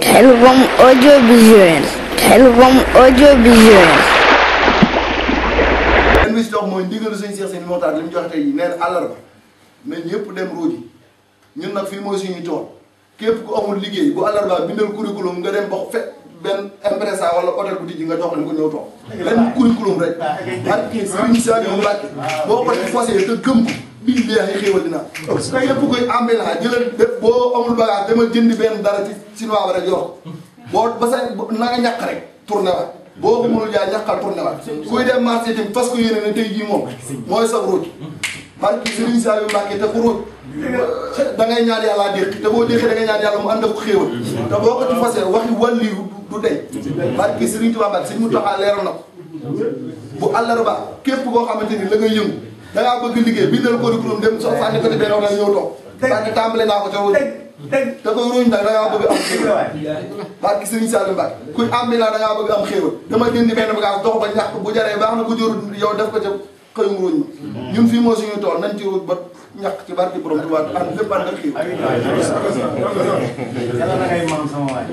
Khelcom audiovisuel. Khelcom audiovisuel. leen bi si dox mooy ndigalu sëñ Cheikh Sine Mokhtar li mu joxe tey nee na àllarba na ñëpp dem ruuji ñun nag fii mooy suñuy tool képp ku amul liggéey bu àllarba bindal curriculum nga dem ba benn impresa wala hôtel bu tijji nga jox leen ko ñëw toog benn curriculum rek ak kii Serigne Saliou Mbacké boo ko ci fosee te gëm ko bii leexi xéewal dina képp koy ambila jëlal def boo amul bagage demal jëndi benn dara ci chinois ba rek yor boo ba sa na nga ñàkk rek tourné waat boo ko mënul jaay ñàkkal tourné waat kuy dem marché tamit fas ko yéene ne tey jii moom mooy sa ruuj barki Serigne Saliou Mbacké te ku ruuj da ngay ñaan yàlla déqi te boo déqee da ngay ñaan yàlla mu ànd ak xéewal te boo ko ci fasee waxi wàlli du dey barki Serigne Touba Mbacké Serigne Mountakha leeral na ko bu àllarba képp koo xamante ni la ngay yëngu da ngaa bëgg liggéey bindal curriculum dem soo sànni ko ci benn wax ñëw toog parce que tàmbale naa ko te ruuj te koy ruuj nag da ngaa bëgg am xéewal barki Serigne Saliou Mbacké kuy am bi laa da ngaa bëgg am xéewal dama jëndi benn bagage dox ba ñàkk bu jaree baax na bu jor yow def ko ca xëyum ruuj ma ñun fii moo suñu tool nañ ci ruuj ba ñàkk ci barki borom Tuubaa ànd lépp ànd ak xéewal yàlla na ngay maam sama waay